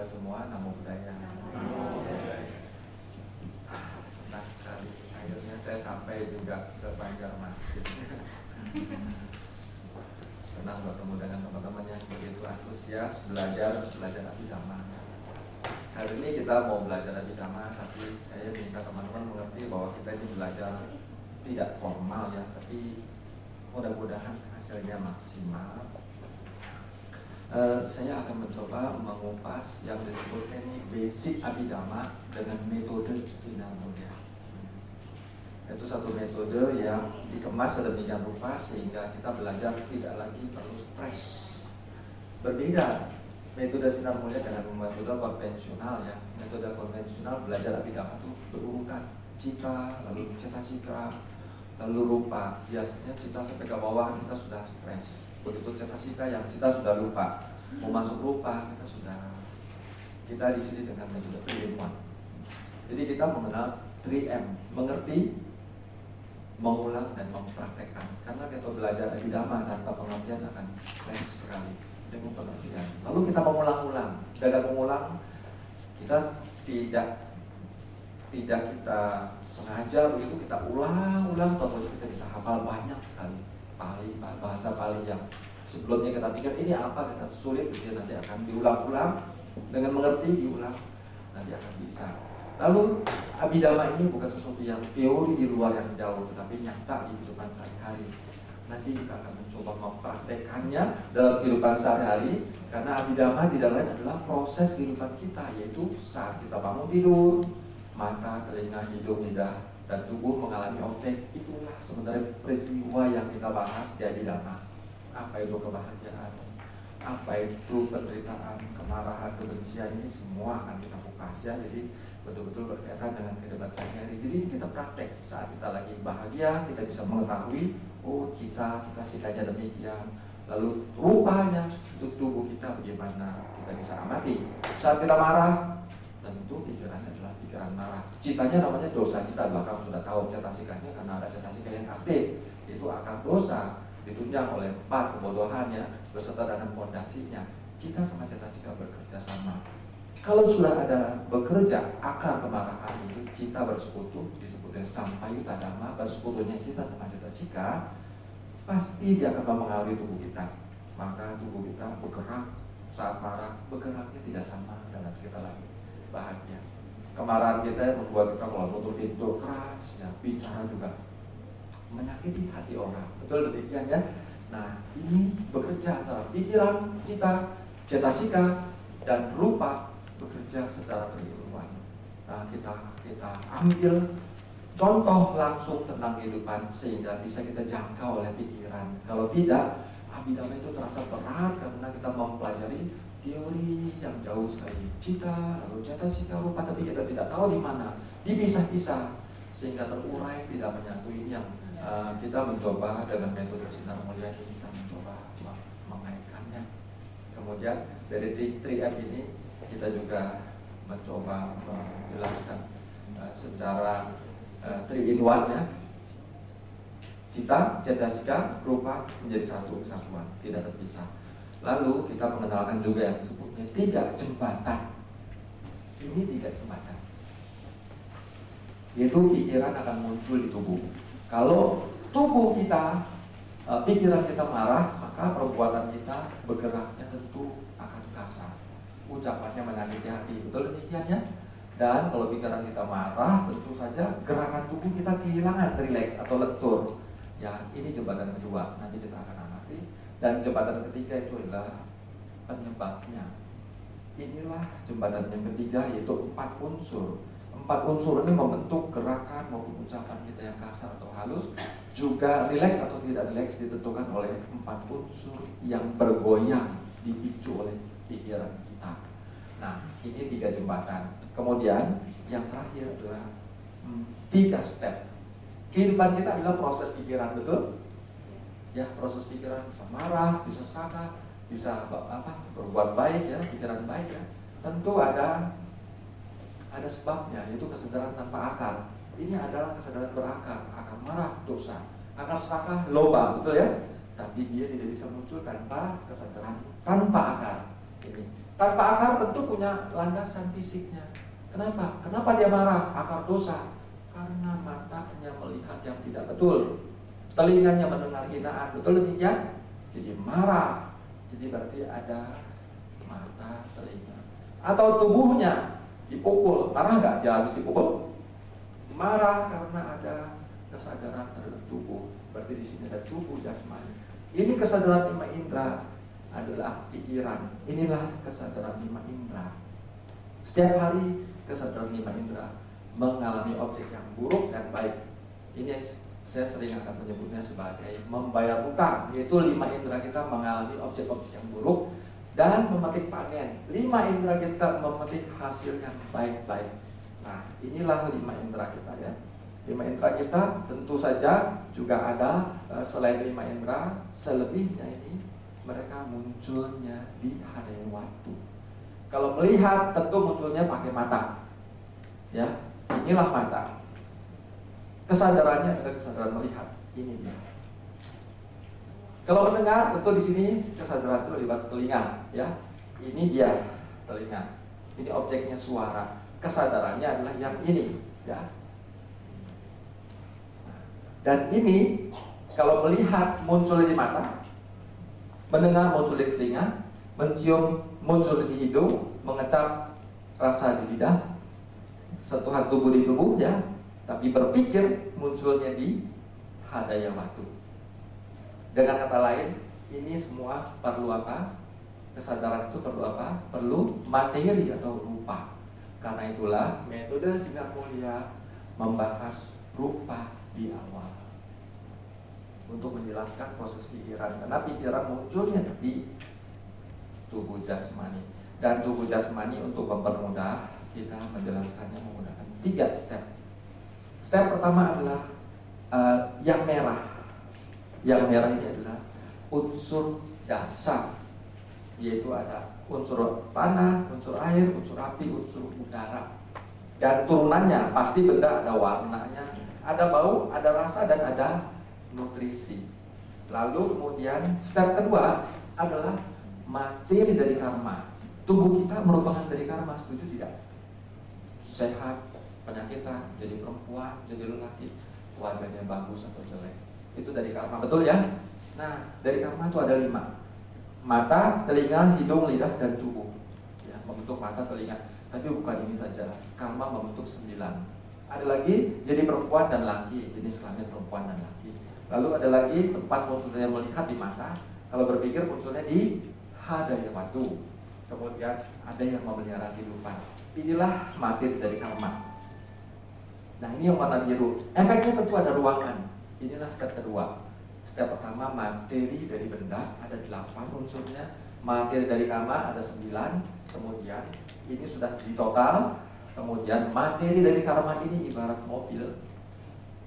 semua, namo buddhaya. Senang sekali, akhirnya saya sampai juga ke Banjarmasin. Senang bertemu dengan teman-teman yang begitu antusias belajar Abhidhamma. Hari ini kita mau belajar Abhidhamma, tapi saya minta teman-teman mengerti bahwa kita ini belajar tidak formal ya, tapi mudah-mudahan hasilnya maksimal. Saya akan mencoba mengupas yang disebut ini basic Abhidhamma dengan metode sinar mulia. Itu satu metode yang dikemas sedemikian rupa sehingga kita belajar tidak lagi perlu stres. Berbeda metode sinar mulia dengan metode konvensional ya. Metode konvensional belajar Abhidhamma itu berurutan cita, lalu cetasika, lalu rupa. Biasanya cita sampai ke bawah kita sudah stres. Begitu cetasika yang kita sudah lupa, mau masuk rupa kita di sini dengan metode 3-in-1. Jadi kita mengenal 3M, mengerti, mengulang dan mempraktekkan. Karena kita belajar Abhidhamma tanpa pengertian akan stres sekali dengan pengertian. Lalu kita mengulang-ulang. Dengan mengulang kita tidak kita sengaja begitu, kita ulang-ulang, tentunya kita bisa hafal banyak sekali bahasa Pali yang sebelumnya kita pikir ini apa, kita sulit, dia nanti akan diulang-ulang, dengan mengerti diulang, nanti akan bisa. Lalu Abhidhamma ini bukan sesuatu yang teori di luar yang jauh, tetapi nyata di kehidupan sehari-hari. Nanti kita akan mencoba mempraktekannya dalam kehidupan sehari-hari, karena Abhidhamma tidak lain adalah proses kehidupan kita, yaitu saat kita bangun tidur, mata, telinga, hidung, lidah, dan tubuh mengalami objek. Itulah sebenarnya peristiwa yang kita bahas di Abhidhamma. Apa itu kebahagiaan, apa itu penderitaan, kemarahan, kebencian, ini semua akan kita kupas ya. Jadi betul-betul berkaitan dengan kehidupan sehari-hari. Jadi kita praktek saat kita lagi bahagia, kita bisa mengetahui, oh cita-citanya demikian. Lalu rupanya untuk tubuh kita bagaimana, kita bisa amati. Saat kita marah, tentu pikirannya adalah pikiran marah. Citanya namanya dosa cita, belakang sudah tahu cetasikanya karena ada cetasika yang aktif, itu akar dosa, ditunjang oleh 4 kebodohannya beserta dengan fondasinya. Cita sama cetasika bekerja sama. Kalau sudah ada bekerja akar kemarahan itu, cita bersekutu, disebutnya sampayuta dhamma, bersekutunya cita sama cetasika, pasti dia akan mempengaruhi tubuh kita. Maka tubuh kita bergerak saat marah, bergeraknya tidak sama dengan kita lagi bahagia. Kemarahan kita yang membuat kita mau tutup pintu keras, ya, bicara juga menyakiti hati orang. Betul demikian ya. Nah, ini bekerja antara pikiran, cita, cetasika, dan rupa bekerja secara keseluruhan. Nah, kita ambil contoh langsung tentang kehidupan sehingga bisa kita jangkau oleh pikiran. Kalau tidak, Abhidhamma itu terasa berat karena kita mempelajari teori yang jauh sekali, cita, lalu cetasika, rupa, tapi kita tidak tahu di mana, dipisah-pisah sehingga terurai, tidak menyatu. Ini yang kita mencoba dengan metode sinar mulia ini, kita mencoba mengaitkannya. Kemudian dari 3M ini kita juga mencoba menjelaskan secara 3-in-1 ya. Cita, cetasika, rupa menjadi satu kesatuan, tidak terpisah. Lalu kita mengenalkan juga yang disebutnya 3 jembatan. Ini 3 jembatan, yaitu pikiran akan muncul di tubuh. Kalau tubuh kita, pikiran kita marah, maka perbuatan kita bergeraknya tentu akan kasar, ucapannya menyakiti hati. Betul demikian ya. Dan kalau pikiran kita marah, tentu saja gerakan tubuh kita kehilangan rileks atau lentur. Ya, ini jembatan kedua, nanti kita akan amati. Dan jembatan ketiga itu adalah penyebabnya. Inilah jembatan yang ketiga, yaitu 4 unsur. 4 unsur ini membentuk gerakan maupun ucapan kita yang kasar atau halus. Juga rileks atau tidak rileks ditentukan oleh 4 unsur yang bergoyang, dipicu oleh pikiran kita. Nah, ini 3 jembatan. Kemudian yang terakhir adalah 3 step. Kehidupan kita adalah proses pikiran, betul? Ya, proses pikiran bisa marah, bisa salah, bisa berbuat baik ya, pikiran baik ya. Tentu ada sebabnya, yaitu kesadaran tanpa akar. Ini adalah kesadaran berakar. Akar marah, dosa. Akar serakah, loba, betul ya? Tapi dia tidak bisa muncul tanpa kesadaran tanpa akar. Ini. Tanpa akar tentu punya landasan fisiknya. Kenapa? Kenapa dia marah? Akar dosa. Karena matanya melihat yang tidak betul, telinganya mendengar hinaan, betul demikian? Jadi marah. Jadi berarti ada mata, telinga. Atau tubuhnya dipukul, marah nggak dia habis dipukul? Marah karena ada kesadaran terhadap tubuh. Berarti di sini ada tubuh jasmani. Ini kesadaran lima indera adalah pikiran. Inilah kesadaran lima indera. Setiap hari kesadaran lima indera mengalami objek yang buruk dan baik. Ini saya sering akan menyebutnya sebagai membayar utang, yaitu lima indera kita mengalami objek-objek yang buruk dan memetik panen. Lima indera kita memetik hasil yang baik-baik. Nah, inilah lima indera kita ya. Lima indera kita tentu saja juga ada selain lima indera, selebihnya ini mereka munculnya di hari waktu. Kalau melihat tentu munculnya pakai mata. Ya, inilah mata. Kesadarannya adalah kesadaran melihat. Ini dia. Kalau mendengar tentu di sini kesadaran itu lewat telinga, ya. Ini dia telinga. Ini objeknya suara. Kesadarannya adalah yang ini, ya. Dan ini kalau melihat muncul di mata, mendengar muncul di telinga, mencium muncul di hidung, mengecap rasa di lidah, sentuhan tubuh di tubuh, ya. Tapi berpikir munculnya di hadaya waktu. Dengan kata lain, ini semua perlu apa? Kesadaran itu perlu apa? Perlu materi atau rupa. Karena itulah metode Sinar Mulia membahas rupa di awal untuk menjelaskan proses pikiran. Karena pikiran munculnya di tubuh jasmani. Dan tubuh jasmani untuk mempermudah kita menjelaskannya menggunakan 3 step. Step pertama adalah yang merah. Yang merah ini adalah unsur dasar, yaitu ada unsur tanah, unsur air, unsur api, unsur udara. Dan turunannya pasti benda ada warnanya, ada bau, ada rasa, dan ada nutrisi. Lalu kemudian step kedua adalah materi dari karma. Tubuh kita merupakan dari karma, setuju tidak? Sehat, penyakitan, jadi perempuan, jadi lelaki, wajahnya bagus atau jelek, itu dari karma, betul ya? Nah, dari karma itu ada 5: mata, telinga, hidung, lidah, dan tubuh. Ya, membentuk mata, telinga. Tapi bukan ini saja, karma membentuk 9. Ada lagi jadi perempuan dan laki, jenis kelamin perempuan dan laki. Lalu ada lagi tempat munculnya melihat di mata, kalau berpikir munculnya di hadaya waktu. Kemudian ada yang memelihara kehidupan. Inilah materi dari karma. Nah, ini yang warna biru. Efeknya tentu ada ruangan. Inilah step kedua. Step pertama, materi dari benda ada 8 unsurnya. Materi dari karma ada 9. Kemudian ini sudah di total. Kemudian materi dari karma ini ibarat mobil.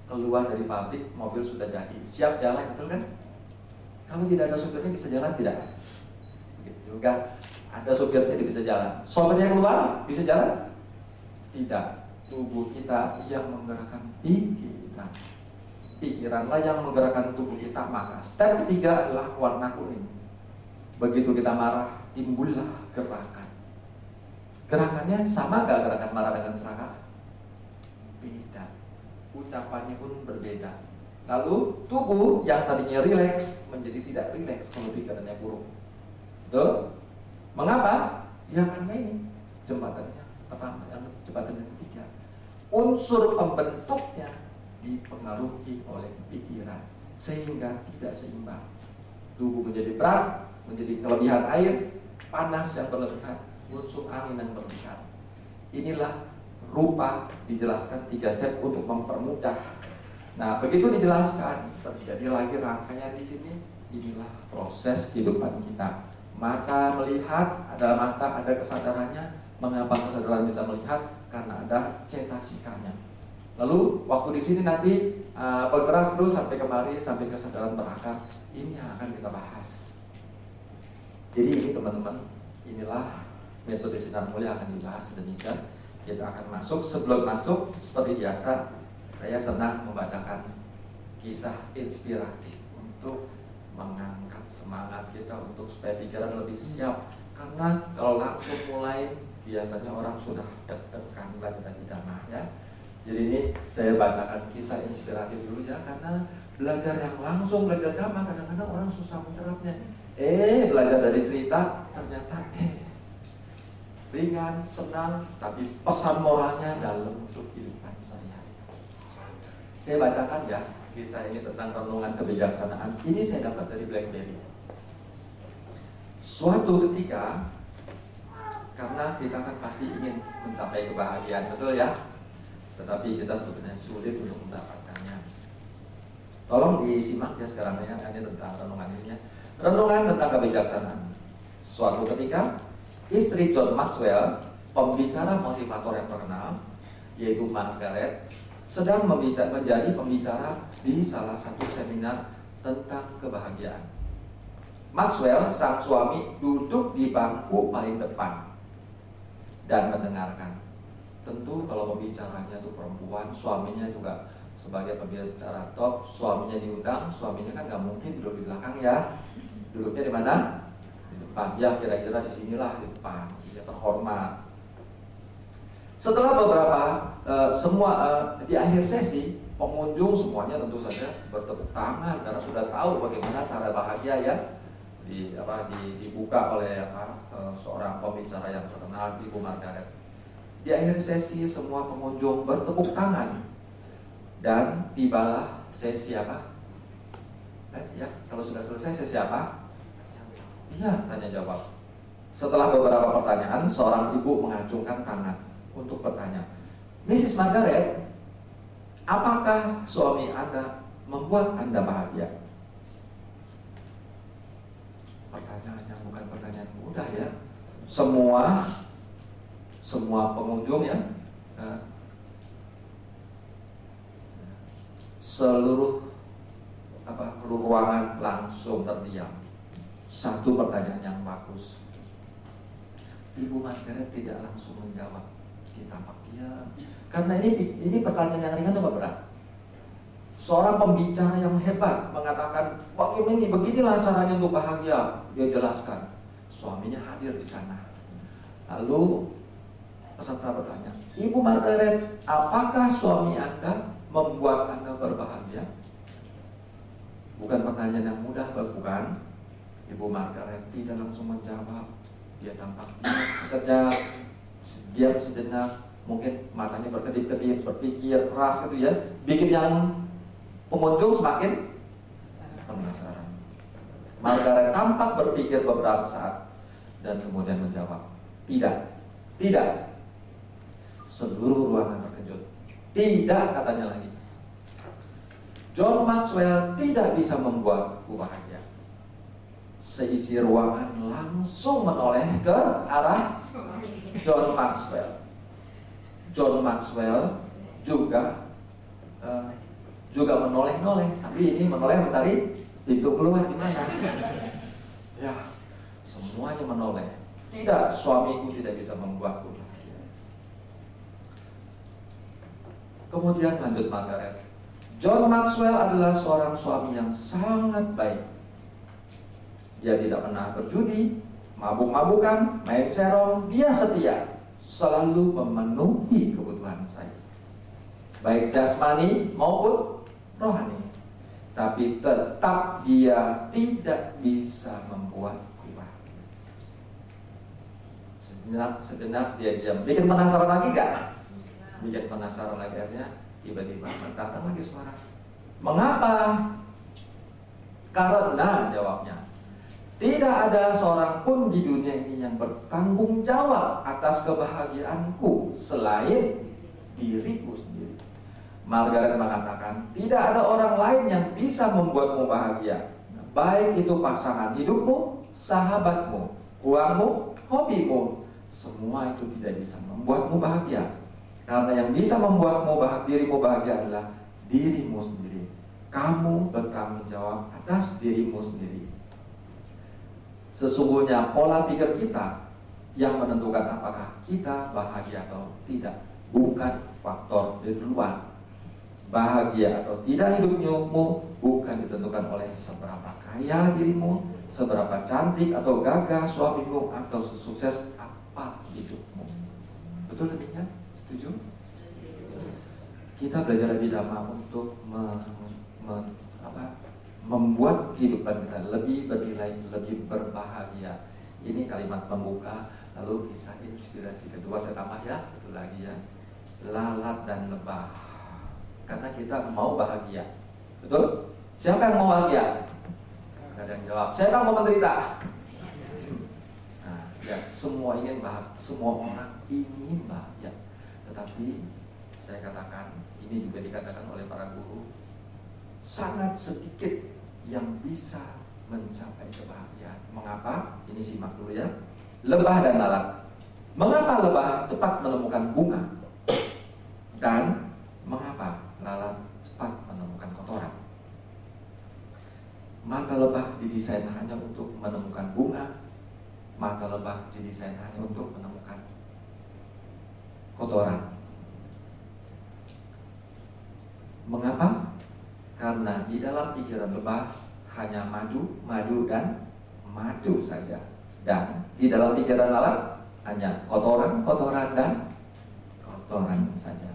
Keluar dari pabrik, mobil sudah jadi, siap jalan, betul kan? Kalau tidak ada supirnya bisa jalan tidak? Begitu juga ada supirnya dia bisa jalan. Sopirnya keluar bisa jalan? Tidak. Tubuh kita yang menggerakkan pikiran. Pikiranlah yang menggerakkan tubuh kita. Maka step ketiga adalah warna kuning. Begitu kita marah, timbullah gerakan. Gerakannya sama gak gerakan marah dengan serakah? Beda. Ucapannya pun berbeda. Lalu tubuh yang tadinya rileks menjadi tidak rileks kalau pikirannya buruk. Betul? Mengapa? Ya karena ini jembatannya pertama, jembatan yang ketiga. Unsur pembentuknya dipengaruhi oleh pikiran sehingga tidak seimbang. Tubuh menjadi berat, menjadi kelebihan air, panas yang berlebihan, unsur angin yang berlebihan. Inilah rupa dijelaskan 3 step untuk mempermudah. Nah, begitu dijelaskan, terjadi lagi rangkaian di sini. Inilah proses kehidupan kita. Mata melihat, ada mata, ada kesadarannya. Mengapa kesadaran bisa melihat? Karena ada cetasikanya. Lalu waktu di sini nanti bergerak terus sampai kemari, sampai kesadaran berakar. Ini yang akan kita bahas. Jadi ini teman-teman, inilah metode Sinar Mulia akan dibahas demikian. Kita akan masuk. Sebelum masuk, seperti biasa, saya senang membacakan kisah inspiratif untuk mengangkat semangat kita untuk supaya pikiran lebih siap Karena kalau langsung mulai, biasanya orang sudah deg-degan belajar abidama ya. Jadi ini saya bacakan kisah inspiratif dulu ya, karena belajar yang langsung, belajar dhamma kadang-kadang orang susah mencerapnya. Belajar dari cerita ternyata ringan, senang, tapi pesan moralnya dalam untuk kehidupan saya. Saya bacakan ya kisah ini tentang renungan kebijaksanaan. Ini saya dapat dari BlackBerry. Suatu ketika, karena kita kan pasti ingin mencapai kebahagiaan, betul ya? Tetapi kita sebetulnya sulit untuk mendapatkannya. Tolong disimak ya sekarang ya, ini tentang renungan ini ya. Renungan tentang kebijaksanaan. Suatu ketika, istri John Maxwell, pembicara motivator yang terkenal, yaitu Margaret, sedang menjadi pembicara di salah satu seminar tentang kebahagiaan. Maxwell, sang suami, duduk di bangku paling depan dan mendengarkan. Tentu kalau pembicaranya itu perempuan, suaminya juga sebagai pembicara top, suaminya diundang, suaminya kan nggak mungkin duduk di belakang ya. Duduknya di mana? Di depan. Ya kira-kira di sinilah, di depan. Dia terhormat. Setelah beberapa di akhir sesi, pengunjung semuanya tentu saja bertepuk tangan karena sudah tahu bagaimana cara bahagia ya. Dibuka oleh seorang pembicara yang terkenal, Ibu Margaret. Di akhir sesi semua pengunjung bertepuk tangan dan tibalah sesi apa? Ya, kalau sudah selesai sesi apa? Iya, tanya jawab. Setelah beberapa pertanyaan, seorang ibu mengacungkan tangan untuk bertanya, Mrs. Margaret, apakah suami Anda membuat Anda bahagia? Pertanyaannya bukan pertanyaan mudah ya. Semua pengunjung ya, seluruh ruangan langsung terdiam. Satu pertanyaan yang bagus. Ibu Margaret tidak langsung menjawab. Kita diam. Karena ini pertanyaan yang ringan atau berat? Seorang pembicara yang hebat mengatakan, beginilah caranya untuk bahagia. Dia jelaskan. Suaminya hadir di sana. Lalu peserta bertanya, Ibu Margaret, apakah suami Anda membuat Anda berbahagia? Bukan pertanyaan yang mudah, bukan? Ibu Margaret tidak langsung menjawab. Dia tampak sekejap, diam sejenak, mungkin matanya berkedip-kedip, berpikir keras gitu ya, bikin yang pengunjung semakin penasaran. Margaret tampak berpikir beberapa saat dan kemudian menjawab, tidak. Seluruh ruangan terkejut. Tidak, katanya lagi. John Maxwell tidak bisa membuatku bahagia. Seisi ruangan langsung menoleh ke arah John Maxwell. John Maxwell juga menoleh-noleh, tapi ini menoleh mencari pintu keluar di mana. Ya, semuanya menoleh. Tidak, suamiku tidak bisa membuatku bahagia. Kemudian lanjut Margaret. John Maxwell adalah seorang suami yang sangat baik. Dia tidak pernah berjudi, mabuk-mabukan, main serong. Dia setia, selalu memenuhi kebutuhan saya, baik jasmani maupun rohani. Tapi tetap dia tidak bisa membuatku bahagia. Sejenak dia diam. Bikin penasaran lagi gak? Bikin penasaran lagi, akhirnya tiba-tiba datang lagi suara. Mengapa? Karena jawabnya, tidak ada seorang pun di dunia ini yang bertanggung jawab atas kebahagiaanku selain diriku sendiri. Margaret mengatakan, tidak ada orang lain yang bisa membuatmu bahagia, baik itu pasangan hidupmu, sahabatmu, uangmu, hobimu. Semua itu tidak bisa membuatmu bahagia. Karena yang bisa membuatmu dirimu bahagia adalah dirimu sendiri. Kamu bertanggung jawab atas dirimu sendiri. Sesungguhnya pola pikir kita yang menentukan apakah kita bahagia atau tidak, bukan faktor dari luar. Bahagia atau tidak hidupmu bukan ditentukan oleh seberapa kaya dirimu, seberapa cantik atau gagah suamimu atau sukses apa hidupmu. Betul demikian? Setuju? Kita belajar abidama untuk membuat kehidupan kita lebih bernilai, lebih berbahagia. Ini kalimat pembuka. Lalu kisah inspirasi kedua saya tambah ya, satu lagi ya. Lalat dan lebah. Karena kita mau bahagia. Betul? Siapa yang mau bahagia? Ada yang jawab. Siapa yang mau menderita? Nah, ya, semua ingin bahagia. Semua orang ingin bahagia. Tetapi saya katakan, ini juga dikatakan oleh para guru, sangat sedikit yang bisa mencapai kebahagiaan. Mengapa? Ini simak dulu ya. Lebah dan lalat. Mengapa lebah cepat menemukan bunga? Dan mengapa lalat cepat menemukan kotoran? Mata lebah didesain hanya untuk menemukan bunga. Mata lebah didesain hanya untuk menemukan kotoran. Mengapa? Karena di dalam pikiran lebah hanya madu dan madu saja. Dan di dalam pikiran lalat hanya kotoran dan kotoran saja.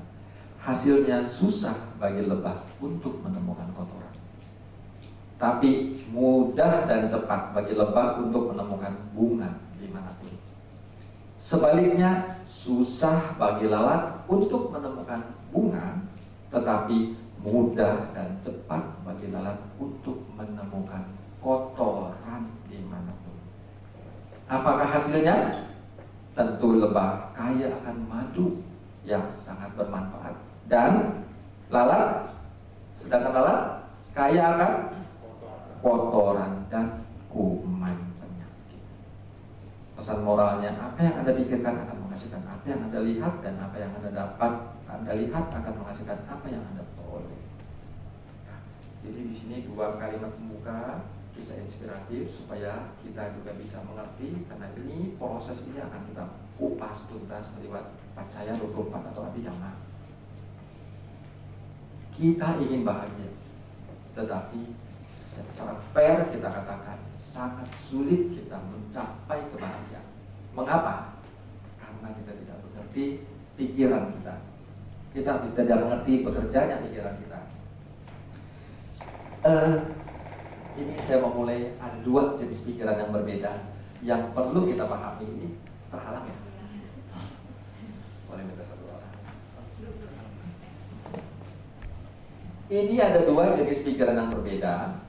Hasilnya susah bagi lebah untuk menemukan kotoran. Tapi mudah dan cepat bagi lebah untuk menemukan bunga dimanapun. Sebaliknya, susah bagi lalat untuk menemukan bunga, tetapi mudah dan cepat bagi lalat untuk menemukan kotoran dimanapun. Apakah hasilnya? Tentu lebah kaya akan madu yang sangat bermanfaat, dan sedangkan lalat kaya akan kotoran dan kuman penyakit. Pesan moralnya, apa yang Anda pikirkan akan menghasilkan apa yang Anda lihat, dan apa yang Anda lihat akan menghasilkan apa yang Anda peroleh. Nah, jadi di sini dua kalimat pembuka kisah inspiratif supaya kita juga bisa mengerti, karena ini proses ini akan kita kupas tuntas lewat Pacaya 24 atau abidama. Kita ingin bahagia, tetapi secara fair kita katakan sangat sulit kita mencapai kebahagiaan. Mengapa? Karena kita tidak mengerti pikiran kita. Kita tidak mengerti bekerjanya pikiran kita. Ini saya mau mulai, ada dua jenis pikiran yang berbeda yang perlu kita pahami. Ini terhalang ya? Boleh minta satu orang. Ini ada dua jenis pikiran yang berbeda.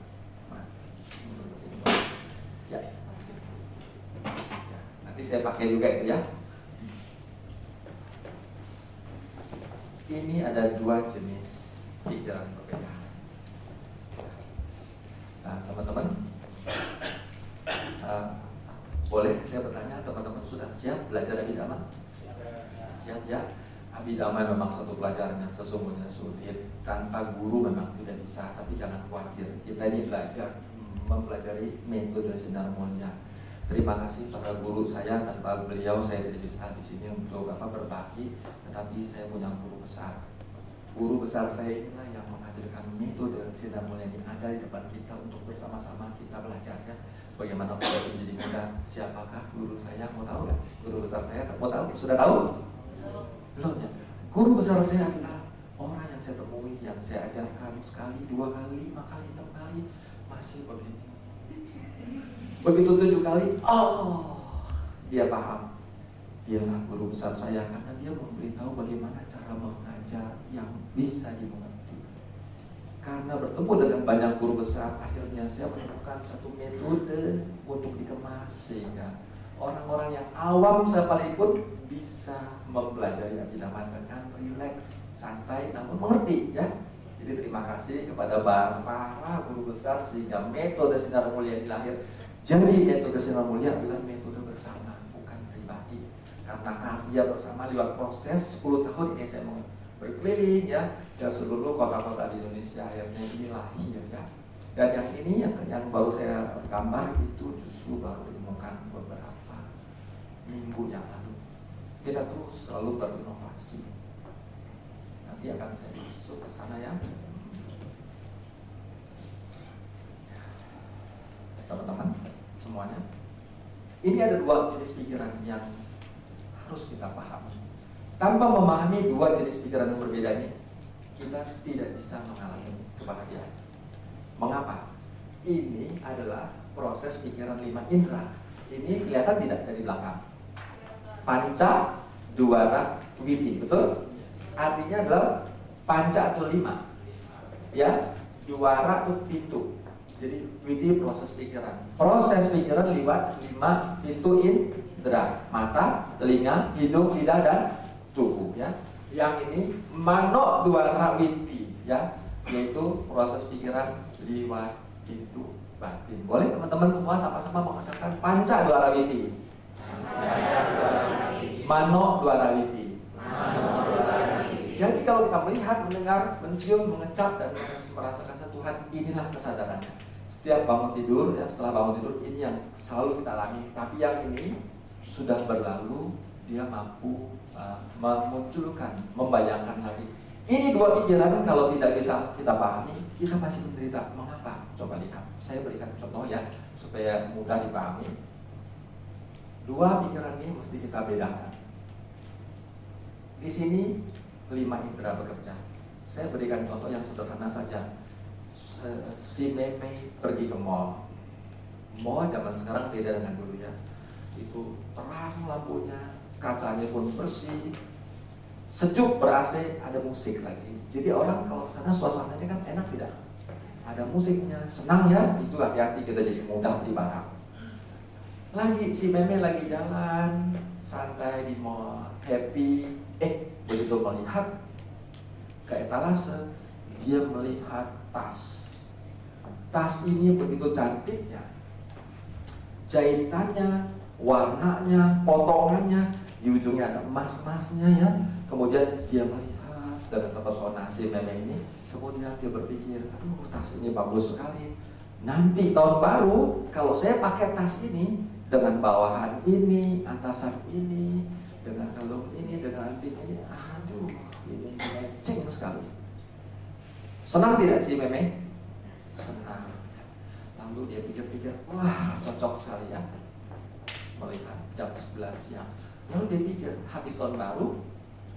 Ya, nanti saya pakai juga itu ya. Ini ada dua jenis pikiran berbeda. Nah, teman-teman, boleh saya bertanya, teman-teman sudah siap belajar abidama? Siap ya? Abidama memang satu pelajaran yang sesungguhnya sulit. Tanpa guru memang tidak bisa, tapi jangan khawatir. Kita ini belajar mempelajari metode sinar mulia. Terima kasih pada guru saya, tanpa beliau saya tidak bisa di sini untuk berbagi. Tetapi saya punya guru besar. Guru besar saya inilah yang menghasilkan metode sinar mulia ini ada di depan kita untuk bersama-sama kita belajar ya. Bagaimana kita menjadi muda? Siapakah guru saya? Mau tahu nggak? Guru besar saya mau tahu? Sudah tahu? Belum ya? Guru besar saya adalah orang yang saya temui, yang saya ajarkan sekali, 2 kali, 5 kali, 6 kali masih begini. Begitu 7 kali, dia paham. Dialah guru besar saya karena dia memberitahu bagaimana cara mengajar yang bisa dimengerti. Karena bertemu dengan banyak guru besar, akhirnya saya menemukan satu metode untuk dikemas sehingga orang-orang yang awam sekalipun bisa mempelajari abidama dengan rileks, santai, namun mengerti ya. Jadi terima kasih kepada para guru besar sehingga metode sinar mulia ini lahir. Jadi metode sinar mulia adalah metode bersama, bukan pribadi. Karena karya bersama lewat proses 10 tahun ini saya mau berkeliling ya ke seluruh kota-kota di Indonesia, akhirnya ini lahir ya. Dan yang ini yang baru saya gambar itu justru baru ditemukan beberapa minggu yang lalu. Kita terus selalu berinovasi. Nanti akan saya masuk ke sana ya. Teman-teman. semuanya. Ini ada dua jenis pikiran yang harus kita pahami. Tanpa memahami dua jenis pikiran yang berbeda ini, kita tidak bisa mengalami kebahagiaan. Mengapa? Ini adalah proses pikiran 5 indera. Ini kelihatan tidak dari belakang? Panca, dwara, witi, betul? Artinya adalah panca itu 5, ya, dwara itu pintu. Jadi witi proses pikiran. Proses pikiran lewat 5 pintu indera: mata, telinga, hidung, lidah, dan tubuh. Ya, yang ini mano dwara witi, ya, yaitu proses pikiran lewat pintu batin. Boleh teman-teman semua sama-sama mengucapkan panca dwara witi. Mano dwara witi. Jadi kalau kita melihat, mendengar, mencium, mengecap, dan merasakan sentuhan, inilah kesadarannya. Setiap bangun tidur, ya, setelah bangun tidur, ini yang selalu kita alami. Tapi yang ini sudah berlalu, dia mampu memunculkan, membayangkan lagi. Ini dua pikiran kalau tidak bisa kita pahami, kita masih menderita. Mengapa? Coba lihat. Saya berikan contoh ya, supaya mudah dipahami. Dua pikiran ini mesti kita bedakan. Di sini 5 indera bekerja. Saya berikan contoh yang sederhana saja. Si Meme pergi ke mall. Mall zaman sekarang beda dengan dulu ya. Itu terang lampunya, kacanya pun bersih, sejuk, ber-AC, ada musik lagi. Jadi orang kalau ke sana suasananya kan enak tidak? Ada musiknya, senang ya. Itu hati-hati kita jadi mudah dibarang. Lagi si Meme lagi jalan santai di mall, happy. Begitu melihat ke etalase, dia melihat tas. Tas ini begitu cantiknya, jahitannya, warnanya, potongannya, di ujungnya ada emas-emasnya ya. Kemudian dia melihat dan terpesona si Meme ini. Kemudian dia berpikir, aduh tas ini bagus sekali. Nanti tahun baru kalau saya pakai tas ini dengan bawahan ini, atasan ini, dengan kalung ini, dengan anting ini, aduh ini matching sekali. Senang tidak si Meme? Senang. Lalu dia pikir-pikir, wah cocok sekali ya, melihat jam 11 siang. Lalu dia pikir, habis tahun baru,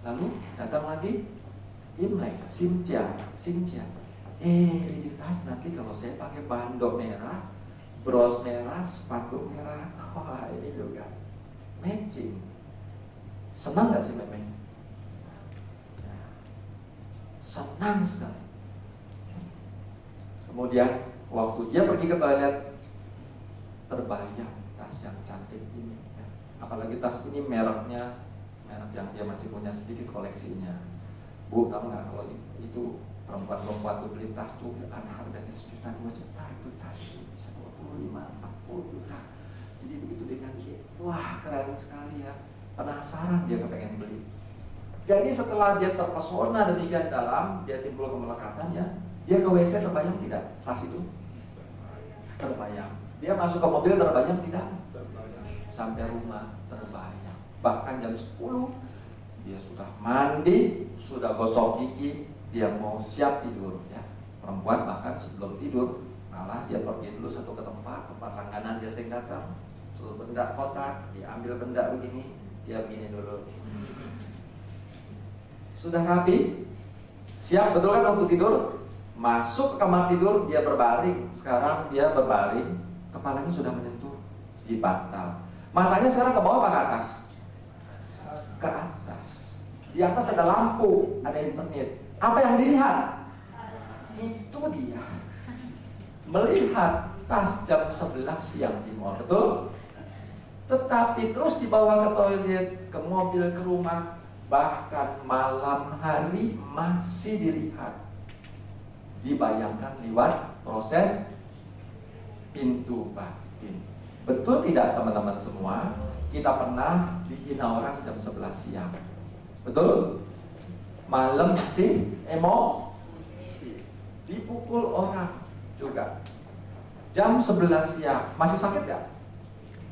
lalu datang lagi Imlek, Xinjia. Ini tas nanti kalau saya pakai bandok merah, bros merah, sepatu merah, wah ini juga matching. Senang gak sih Meme? Senang sekali. Kemudian waktu dia pergi ke toilet, terbayang tas yang cantik ini ya. Apalagi tas ini mereknya merek yang dia masih punya sedikit koleksinya. Bu, tahu nggak kalau itu perempuan-perempuan tuh beli tas tuh kan harganya sejuta, 2 juta. Itu tas itu bisa 25, 40 juta. Jadi begitu dengan dia, wah keren sekali ya. Penasaran dia kepengen beli. Jadi setelah dia terpesona demikian dalam, dia timbul kemelekatan ya. Dia ke WC terbayang tidak? Tas itu terbayang. Dia masuk ke mobil terbayang tidak? Sampai rumah terbayang. Bahkan jam 10 dia sudah mandi, sudah gosok gigi, dia mau siap tidur ya. Perempuan bahkan sebelum tidur malah dia pergi dulu satu ke tempat langganan dia sering datang. Tuh benda kotak, diambil benda begini, dia begini dulu. Sudah rapi, siap betul kan waktu tidur? Masuk ke kamar tidur, dia berbaring. Sekarang dia berbaring, kepalanya sudah menyentuh di bantal. Matanya sekarang ke bawah apa ke atas? Ke atas. Di atas ada lampu, ada internet. Apa yang dilihat? Itu dia melihat tas jam 11 siang di mall, betul? Tetapi terus dibawa ke toilet, ke mobil, ke rumah, bahkan malam hari masih dilihat. Dibayangkan lewat proses pintu batin. Betul tidak teman-teman semua? Kita pernah dihina orang jam 11 siang. Betul? Malam masih emosi. Dipukul orang juga. Jam 11 siang. Masih sakit gak?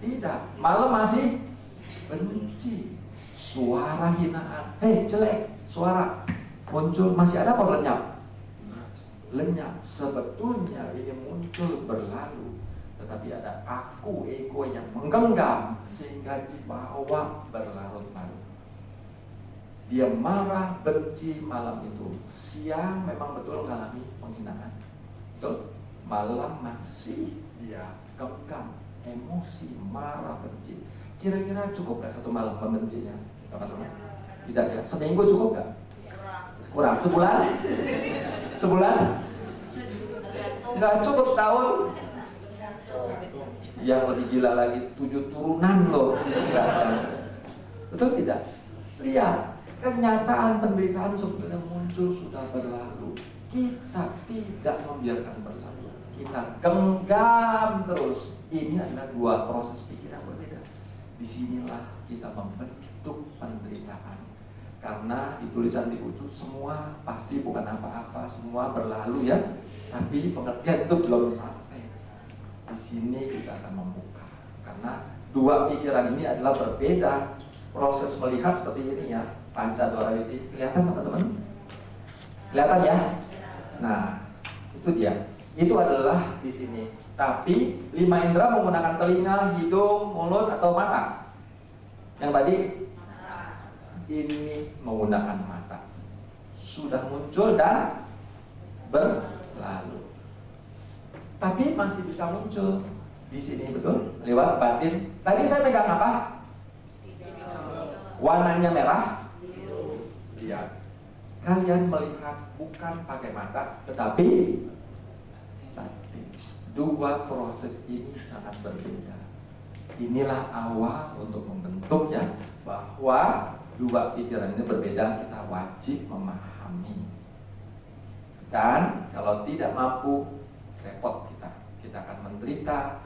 Tidak. Malam masih benci. Suara hinaan. Hei jelek. Suara muncul. Masih ada apa lenyap? Lenyap. Sebetulnya ini muncul berlalu. tetapi ada aku, ego yang menggenggam sehingga dibawa berlarut-larut. Dia marah, benci malam itu. Siang memang betul mengalami penghinaan, betul. Malam masih dia genggam, emosi, marah, benci. Kira-kira cukup gak satu malam membencinya, teman-teman? Tidak ya? Seminggu cukup gak? Kurang. Sebulan? Sebulan? Nggak cukup setahun? Yang lebih gila lagi 7 turunan loh. Betul tidak? Lihat, kenyataan penderitaan sebelum muncul sudah berlalu. Kita tidak membiarkan berlalu. Kita genggam terus. Ini adalah dua proses pikiran berbeda. Disinilah kita membentuk penderitaan. Karena di tulisan di buku semua pasti bukan apa-apa, semua berlalu ya. Tapi pengertian itu belum sampai. Di sini kita akan membuka. Karena dua pikiran ini adalah berbeda. Proses melihat seperti ini ya, Pancadwara Witi. Kelihatan teman-teman? Kelihatan ya? Nah, itu dia. Itu adalah di sini. Tapi 5 indera menggunakan telinga, hidung, mulut atau mata. Yang tadi ini menggunakan mata. Sudah muncul dan berlalu. Tapi masih bisa muncul di sini, betul? Lewat batin. Tadi saya pegang apa? Warnanya merah. Lihat. Kalian melihat bukan pakai mata, tetapi dua proses ini sangat berbeda. Inilah awal untuk membentuknya bahwa dua pikiran ini berbeda, kita wajib memahami. Dan kalau tidak mampu, repot kita. Kita akan menderita